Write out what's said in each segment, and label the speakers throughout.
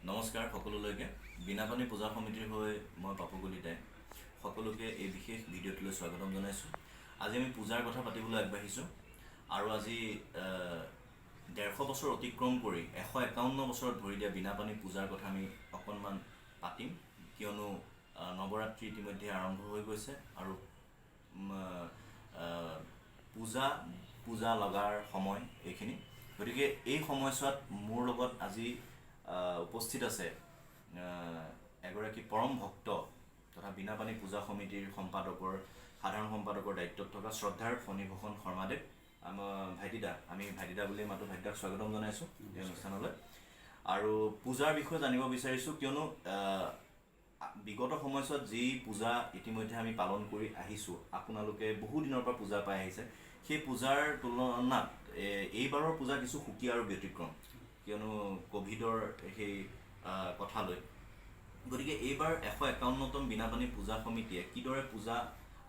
Speaker 1: নমস্কাৰ সকলোলৈকে বিনাপানী পূজা সমিতিৰ হৈ মই পাপু কলিতাই সকলোকে এই বিশেষ ভিডিঅ'টোলৈ স্বাগতম জনাইছোঁ। আজি আমি পূজাৰ কথা পাতিবলৈ আগবাঢ়িছোঁ আৰু আজি 150 বছৰ অতিক্ৰম কৰি 151 বছৰত ভৰি দিয়া বিনাপানী পূজাৰ কথা আমি অকণমান পাতিম, কিয়নো নৱৰাত্ৰি ইতিমধ্যে আৰম্ভ হৈ গৈছে আৰু পূজা লগাৰ সময় এইখিনি। গতিকে এই সময়ছোৱাত মোৰ লগত আজি উপস্থিত আছে এগৰাকী পৰম ভক্ত তথা বিনাপানী পূজা সমিতিৰ সাধাৰণ সম্পাদকৰ দায়িত্বত থকা শ্ৰদ্ধাৰ ফণীভূষণ শৰ্মাদেৱ। আমি ভাইটিদা বুলিয়ে মাতো। ভাইটিদাক স্বাগতম জনাইছোঁ এই অনুষ্ঠানলৈ। আৰু পূজাৰ বিষয়ে জানিব বিচাৰিছোঁ, কিয়নো বিগত সময়ছোৱাত যি পূজা ইতিমধ্যে আমি পালন কৰি আহিছোঁ, আপোনালোকে বহু দিনৰ পৰা পূজা পাই আহিছে, সেই পূজাৰ তুলনাত এইবাৰৰ পূজা কিছু সুকীয়া আৰু ব্যতিক্ৰম, কিয়নো ক'ভিডৰ সেই কথালৈ। গতিকে এইবাৰ 151তম বিনাপানী পূজা সমিতিয়ে কিদৰে পূজা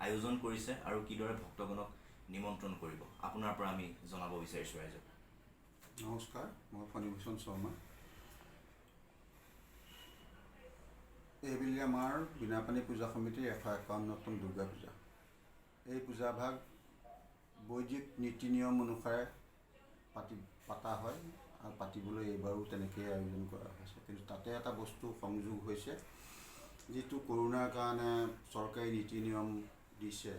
Speaker 1: আয়োজন কৰিছে আৰু কিদৰে ভক্তগণক নিমন্ত্ৰণ কৰিব, আপোনাৰ পৰা আমি জনাব বিচাৰিছোঁ ৰাইজক।
Speaker 2: নমস্কাৰ, মই ফণীভূষণ শৰ্মা। এইবেলি আমাৰ বিনাপানী পূজা সমিতিৰ 151তম দুৰ্গা পূজা। এই পূজাভাগ বৈদিক নীতি নিয়ম অনুসাৰে পতা হয় আৰু পাতিবলৈ এইবাৰো তেনেকৈয়ে আয়োজন কৰা হৈছে। কিন্তু তাতে এটা বস্তু সংযোগ হৈছে, যিটো কৰোণাৰ কাৰণে চৰকাৰী নীতি নিয়ম দিছে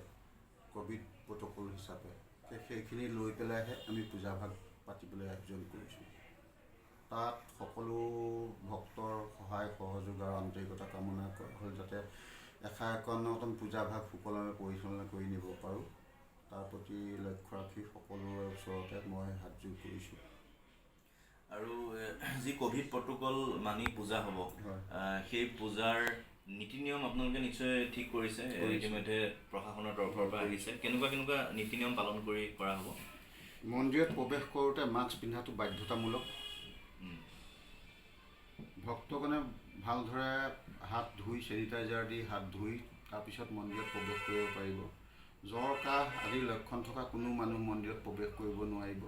Speaker 2: ক'ভিড প্ৰট'কল হিচাপে, সেইখিনি লৈ পেলাইহে আমি পূজাভাগ পাতিবলৈ আয়োজন কৰিছোঁ। তাত সকলো ভক্তৰ সহায় সহযোগ আৰু আন্তৰিকতা কামনা কৰা হ'ল, যাতে 151তম পূজাভাগ সুকলমে পৰিচালনা কৰি নিব পাৰোঁ। তাৰ প্ৰতি লক্ষ্য ৰাখি সকলোৰে ওচৰতে মই হাতযোৰ কৰিছোঁ।
Speaker 1: আৰু যি ক'ভিড প্ৰট'কল মানি পূজা হ'ব, সেই পূজাৰ নীতি নিয়ম আপোনালোকে নিশ্চয় ঠিক কৰিছে, ইতিমধ্যে প্ৰশাসনৰ তৰফৰ পৰা আহিছে। কেনেকুৱা নীতি নিয়ম পালন কৰা হ'ব?
Speaker 2: মন্দিৰত প্ৰৱেশ কৰোঁতে মাস্ক পিন্ধাটো বাধ্যতামূলক। ভক্তগণে ভালদৰে হাত ধুই চেনিটাইজাৰ দি হাত ধুই তাৰপিছত মন্দিৰত প্ৰৱেশ কৰিব পাৰিব। জ্বৰ কাহ আদি লক্ষণ থকা কোনো মানুহ মন্দিৰত প্ৰৱেশ কৰিব নোৱাৰিব।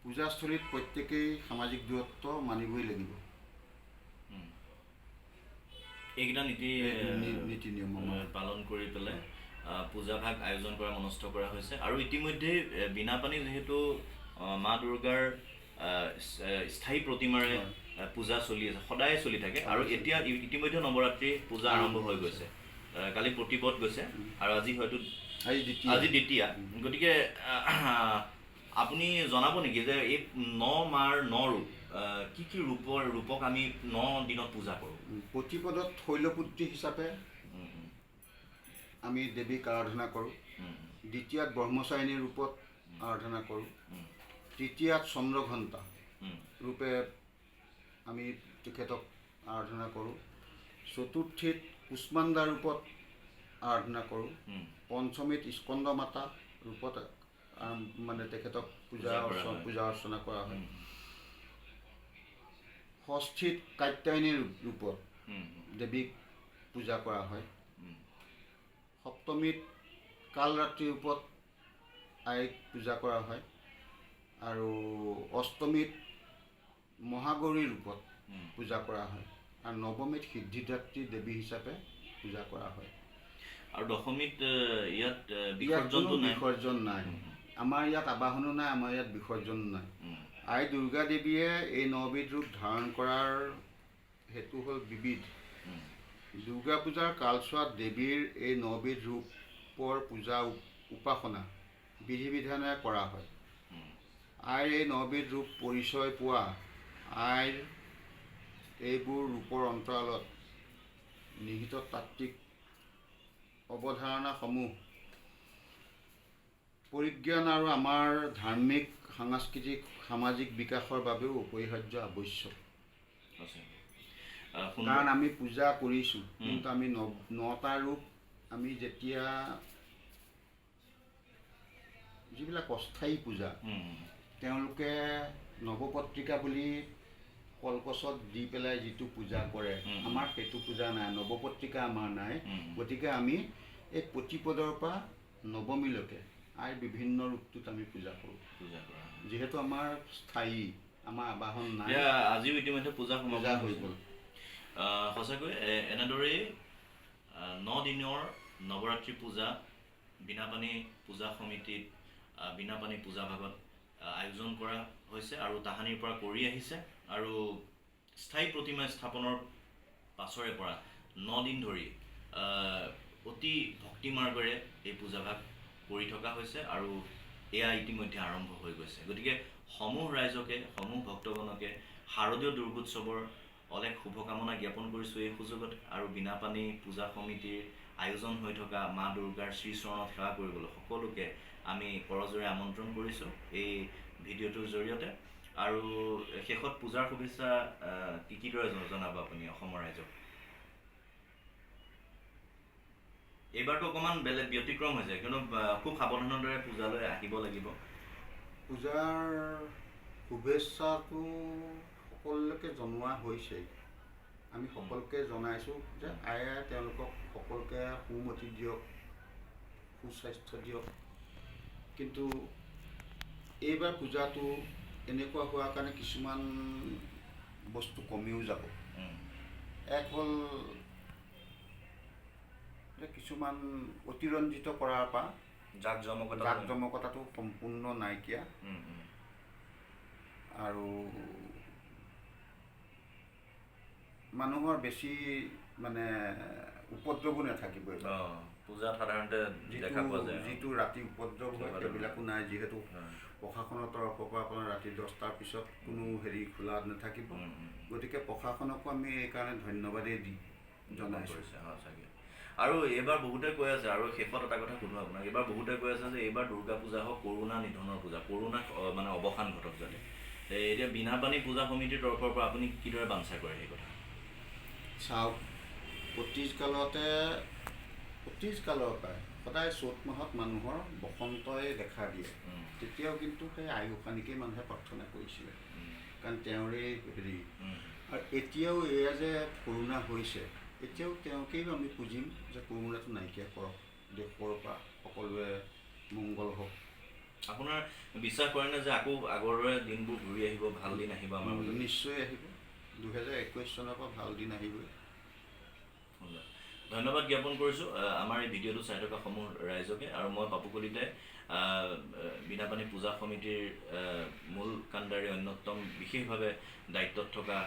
Speaker 2: পূজাস্থলীত প্ৰত্যেকেই সামাজিক দূৰত্ব মানিবই লাগিব।
Speaker 1: এইকেইটা নীতি নিয়ম পালন কৰি পেলাই পূজাভাগ আয়োজন কৰা মনস্থ কৰা হৈছে। আৰু ইতিমধ্যে বিনাপানী যিহেতু মা দুৰ্গাৰ স্থায়ী প্ৰতিমাৰে পূজা চলি আছে, সদায় চলি থাকে, আৰু এতিয়া ইতিমধ্যে নৱৰাত্ৰি পূজা আৰম্ভ হৈ গৈছে। কালি প্ৰতিপদ গৈছে আৰু আজি হয়তো আজি দ্বিতীয়া। গতিকে আপুনি জনাব নেকি যে এই 9 মাৰ 9 ৰূপ কি ৰূপক আমি 9 দিনত পূজা কৰোঁ?
Speaker 2: প্ৰতিপদত শৈলপুত্ৰী হিচাপে আমি দেৱীক আৰাধনা কৰোঁ। দ্বিতীয়াত ব্ৰহ্মচাৰিণী ৰূপত আৰাধনা কৰোঁ। তৃতীয়াত চন্দ্ৰঘণ্টা ৰূপে আমি তেখেতক আৰাধনা কৰোঁ। চতুৰ্থীত কুষ্মাণ্ডা ৰূপত আৰাধনা কৰোঁ। পঞ্চমীত স্কন্দ মাতা ৰূপত তেখেতক পূজা অৰ্চনা কৰা হয়। ষষ্ঠীত কাত্যায়নী ৰূপত দেৱীক পূজা কৰা হয়। সপ্তমীত কালৰাত্ৰি ৰূপত আইক পূজা কৰা হয়। আৰু অষ্টমীত মহাগৌৰী ৰূপত পূজা কৰা হয়। আৰু নৱমীত সিদ্ধিদাত্ৰী দেৱী হিচাপে পূজা কৰা হয়।
Speaker 1: আৰু দশমীত ইয়াত
Speaker 2: বিসৰ্জন নাই। আমাৰ ইয়াত আবাহনো নাই, আমাৰ ইয়াত বিসৰ্জনো নাই। আই দুৰ্গা দেৱীয়ে এই 9বিধ ৰূপ ধাৰণ কৰাৰ হেতু হ'ল বিবিধ। দুৰ্গা পূজাৰ কালছোৱাত দেৱীৰ এই 9বিধ ৰূপৰ পূজা উপাসনা বিধি বিধানেৰে কৰা হয়। আইৰ এই 9বিধ ৰূপ পৰিচয় পোৱা আইৰ এইবোৰ ৰূপৰ অন্তৰালত নিহিত তাত্ত্বিক অৱধাৰণাসমূহ পৰিজ্ঞান আৰু আমাৰ ধাৰ্মিক, সাংস্কৃতিক, সামাজিক বিকাশৰ বাবেও অপৰিহাৰ্য আৱশ্যক। কাৰণ আমি পূজা কৰিছোঁ, কিন্তু আমি 9টা ৰূপ আমি যেতিয়া যিবিলাক অস্থায়ী পূজা, তেওঁলোকে নৱপত্ৰিকা বুলি কলগছত দি পেলাই যিটো পূজা কৰে, আমাৰ সেইটো পূজা নাই, নৱপত্ৰিকা আমাৰ নাই। গতিকে আমি এই প্ৰতিপদৰ পৰা নৱমীলৈকে আইৰ বিভিন্ন ৰূপটোত আমি পূজা কৰোঁ, যিহেতু আমাৰ স্থায়ী আমাৰ আবাহন নাই।
Speaker 1: এতিয়া আজিও ইতিমধ্যে পূজা
Speaker 2: পূজা
Speaker 1: সমাপন
Speaker 2: হৈ
Speaker 1: হৈছে।
Speaker 2: গ'ল।
Speaker 1: সঁচাকৈ এনেদৰেই 9 দিনৰ নৱৰাত্ৰি পূজা বীণাপানী পূজা সমিতিত বীণাপানী পূজা ভাগত আয়োজন কৰা হৈছে আৰু তাহানিৰ পৰা কৰি আহিছে আৰু স্থায়ী প্ৰতিমা স্থাপনৰ পাছৰে পৰা 9 দিন ধৰি অতি ভক্তিমাৰ্গেৰে এই পূজাভাগ কৰি থকা হৈছে আৰু এয়া ইতিমধ্যে আৰম্ভ হৈ গৈছে। গতিকে সমূহ ৰাইজকে সমূহ ভক্তগণকে শাৰদীয় দুৰ্গোৎসৱৰ অলেখ শুভকামনা জ্ঞাপন কৰিছোঁ এই সুযোগত আৰু বীণাপানী পূজা সমিতিৰ আয়োজন হৈ থকা মা দুৰ্গাৰ শ্ৰীচৰণত সেৱা কৰিবলৈ সকলোকে আমি কৰজোৰে আমন্ত্ৰণ কৰিছোঁ এই ভিডিঅ'টোৰ জৰিয়তে। আৰু শেষত পূজাৰ শুভেচ্ছা কিদৰে জনাব আপুনি অসমৰ ৰাইজক? এইবাৰতো অকণমান বেলেগ ব্যতিক্ৰম হৈছে, কিয়নো খুব সাৱধানৰ দৰে পূজালৈ আহিব লাগিব।
Speaker 2: পূজাৰ শুভেচ্ছাটো সকলোকে জনোৱা হৈছেই। আমি সকলোকে জনাইছোঁ যে আয়ে তেওঁলোকক সকলোকে সুমতি দিয়ক, সুস্বাস্থ্য দিয়ক। কিন্তু এইবাৰ পূজাটো এনেকুৱা হোৱাৰ কাৰণে কিছুমান বস্তু কমিও যাব। এক হ'ল যে কিছুমান অতিৰঞ্জিত কৰাৰ পৰা জাক-জমকতাটো সম্পূৰ্ণ নাইকিয়া আৰু মানুহৰ বেছি মানে উপদ্ৰৱো নাথাকিব।
Speaker 1: পূজাত সাধাৰণতে দেখা পোৱা যায়
Speaker 2: যিটো ৰাতি উপদ্ৰৱ হয় সেইবিলাকো নাই, যিহেতু প্ৰশাসনৰ তৰফৰ পৰা আপোনাৰ ৰাতি 10টাৰ পিছত কোনো খোলা নাথাকিব। গতিকে প্ৰশাসনকো আমি এইকাৰণে ধন্যবাদেই জনাইছোঁ।
Speaker 1: আৰু এইবাৰ বহুতে কৈ আছে, আৰু শেষত এটা কথা সুধো আপোনাক, এইবাৰ বহুতে কৈ আছে যে এইবাৰ দুৰ্গা পূজা হওক কৰোণা নিধনৰ পূজা, কৰোণা মানে অৱসান ঘটক যাতে। এতিয়া বীণাপানী পূজা সমিতিৰ তৰফৰ পৰা আপুনি কিদৰে বাঞ্ছা কৰে সেই কথা?
Speaker 2: চাওক, অতীজ কালৰ পৰাই সদায় চ'ত মাহত মানুহৰ বসন্তই দেখা দিয়ে। তেতিয়াও কিন্তু সেই আই গোসানীকেই মানুহে প্ৰাৰ্থনা কৰিছিলে, কাৰণ তেওঁৰে আৰু এতিয়াও এয়া যে কৰোণা হৈছে, এতিয়াও তেওঁকেই আমি পুজিম যে কৰোণাটো নাইকিয়া কৰক, দেশৰ পৰা সকলোৱে মংগল হওক।
Speaker 1: আপোনাৰ বিশ্বাস কৰেনে যে আকৌ আগৰ দৰে দিনবোৰ ঘূৰি আহিব, ভাল দিন আহিব আমাৰ?
Speaker 2: নিশ্চয় আহিব। 2021 চনৰ পৰা ভাল দিন আহিবই।
Speaker 1: ধন্যবাদ জ্ঞাপন কৰিছোঁ আমাৰ এই ভিডিঅ'টো চাই থকা সমূহ ৰাইজকে। আৰু মই পাপু কলিতাই বীণাপানী পূজা সমিতিৰ মূল কাণ্ডাৰী অন্যতম বিশেষভাৱে দায়িত্বত থকা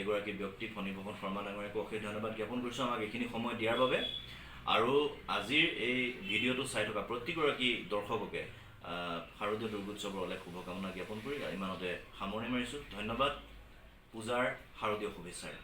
Speaker 1: এগৰাকী ব্যক্তি ফণীভূষণ শৰ্মা ডাঙৰীয়াকো অশেষ ধন্যবাদ জ্ঞাপন কৰিছোঁ আমাক এইখিনি সময় দিয়াৰ বাবে। আৰু আজিৰ এই ভিডিঅ'টো চাই থকা প্ৰতিগৰাকী দৰ্শককে শাৰদীয় দুৰ্গোৎসৱৰ অলেখ শুভকামনা জ্ঞাপন কৰি ইমানতে সামৰণি মাৰিছোঁ। ধন্যবাদ, পূজাৰ শাৰদীয় শুভেচ্ছাৰে।